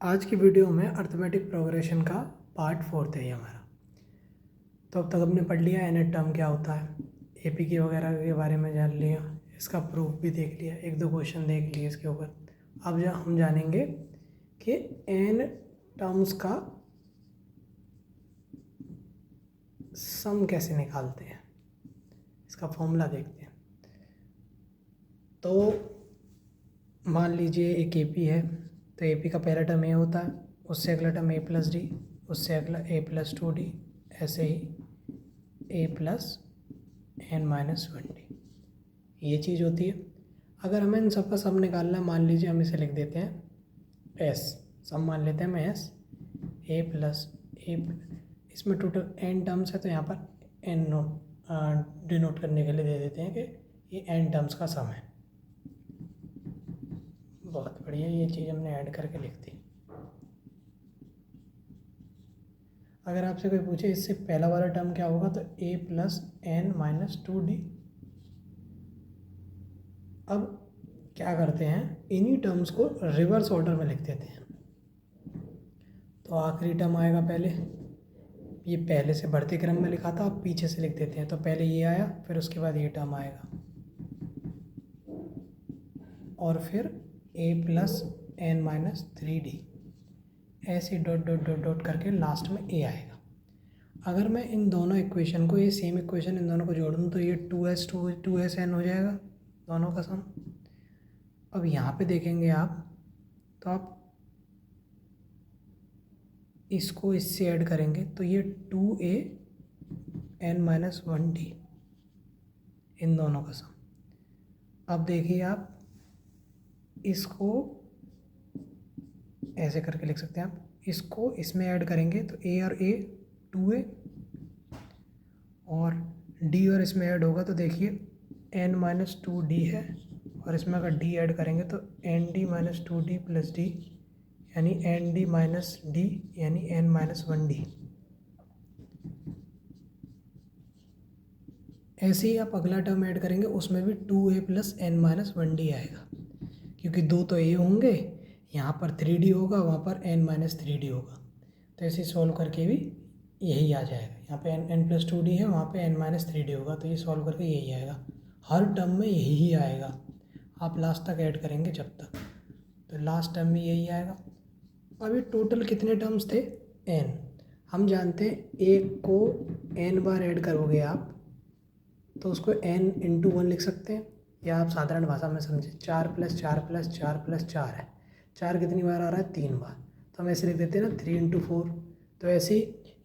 आज की वीडियो में अर्थमेटिक प्रोग्रेशन का पार्ट 4 है ये हमारा। तो अब तक हमने पढ़ लिया एनएट टर्म क्या होता है, एपी की वगैरह के बारे में जान लिया, इसका प्रूफ भी देख लिया, एक दो क्वेश्चन देख लिए इसके ऊपर। अब हम जानेंगे कि एन टर्म्स का सम कैसे निकालते हैं, इसका फॉर्मूला देखते हैं। तो मान लीजिए एक एपी है, तो एपी का पहला टर्म ए होता है, उससे अगला टर्म ए प्लस डी, उससे अगला ए प्लस 2d, ऐसे ही ए प्लस एन माइनस 1d, ये चीज़ होती है। अगर हमें इन सबका सम निकालना है, मान लीजिए हम इसे लिख देते हैं एस, सम मान लेते हैं हम एस, ए प्लस ए, इसमें टोटल एन टर्म्स है तो यहाँ पर एन नोट डिनोट करने के लिए दे देते हैं कि ये एन टर्म्स का सम है। बहुत बढ़िया, ये चीज़ हमने ऐड करके लिख दी। अगर आपसे कोई पूछे इससे पहला वाला टर्म क्या होगा, तो ए प्लस एन माइनस 2d। अब क्या करते हैं, इन्हीं टर्म्स को रिवर्स ऑर्डर में लिख देते हैं। तो आखिरी टर्म आएगा पहले, ये पहले से बढ़ते क्रम में लिखा था, अब पीछे से लिख देते हैं। तो पहले ये आया, फिर उसके बाद ये टर्म आएगा, और फिर ए प्लस एन माइनस 3d, ऐसे डॉट डॉट डॉट डॉट करके लास्ट में ए आएगा। अगर मैं इन दोनों इक्वेशन को, ये सेम इक्वेशन इन दोनों को जोड़ दूँ तो ये 2s हो जाएगा दोनों का सम। अब यहाँ पे देखेंगे आप, तो आप इसको इससे ऐड करेंगे तो ये 2a n माइनस 1d, इन दोनों का सम। अब देखिए आप इसको ऐसे करके लिख सकते हैं, आप इसको इसमें ऐड करेंगे तो a और a 2a, और d और इसमें ऐड होगा तो देखिए n माइनस 2d है, और इसमें अगर d ऐड करेंगे तो nd minus 2d plus d, यानी nd माइनस d, यानी n माइनस 1d। ऐसे ही आप अगला टर्म ऐड करेंगे, उसमें भी 2a plus n minus 1d आएगा, क्योंकि दो तो a होंगे, यहाँ पर 3d होगा, वहाँ पर n माइनस 3d होगा। तो ऐसे सॉल्व करके भी यही आ जाएगा। यहाँ पे n प्लस 2d है, वहाँ पे n माइनस 3d होगा, तो ये सॉल्व करके यही आएगा। हर टर्म में यही ही आएगा, आप लास्ट तक ऐड करेंगे जब तक, तो लास्ट टर्म में यही आएगा। अब ये टोटल कितने टर्म्स थे, n। हम जानते हैं एक को n बार ऐड करोगे आप तो उसको n इंटू 1 लिख सकते हैं, या आप साधारण भाषा में समझें 4 प्लस 4 प्लस 4 प्लस 4 है। 4 कितनी बार आ रहा है, 3 बार, तो हम ऐसे लिख देते हैं ना 3 इंटू 4। तो ऐसे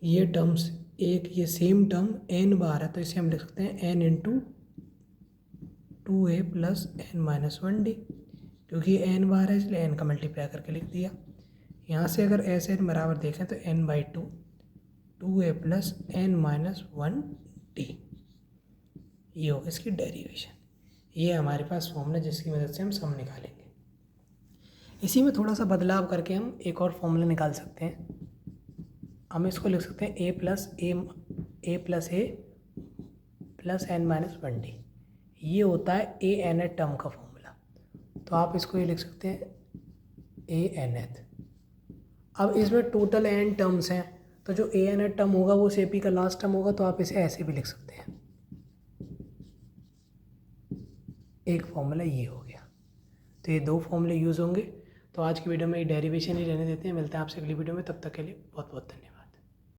ये टर्म्स, एक ये सेम टर्म n बार है, तो इसे हम लिख सकते हैं n into 2a plus n minus 1d, क्योंकि n बार है इसलिए n का मल्टीप्लाई करके लिख दिया। यहाँ से अगर ऐसे n बराबर देखें तो n/2 2a plus n minus 1d, ये होगा इसकी डेरिवेशन। ये हमारे पास फॉर्मूला जिसकी मदद से हम सम निकालेंगे। इसी में थोड़ा सा बदलाव करके हम एक और फॉर्मूला निकाल सकते हैं। हम इसको लिख सकते हैं ए प्लस ए प्लस एन माइनस 1d। ये होता है ए एन एथ टर्म का फॉर्मूला, तो आप इसको ये लिख सकते हैं ए एन एथ। अब इसमें टोटल एन टर्म्स हैं, तो जो ए एन एथ टर्म होगा वो सेपी का लास्ट टर्म होगा, तो आप इसे ऐसे भी लिख सकते हैं। एक फॉर्मूला ये हो गया, तो ये दो फॉर्मूले यूज़ होंगे। तो आज की वीडियो में ये डेरिवेशन ही रहने देते हैं। मिलते हैं आपसे अगली वीडियो में, तब तक के लिए बहुत बहुत धन्यवाद।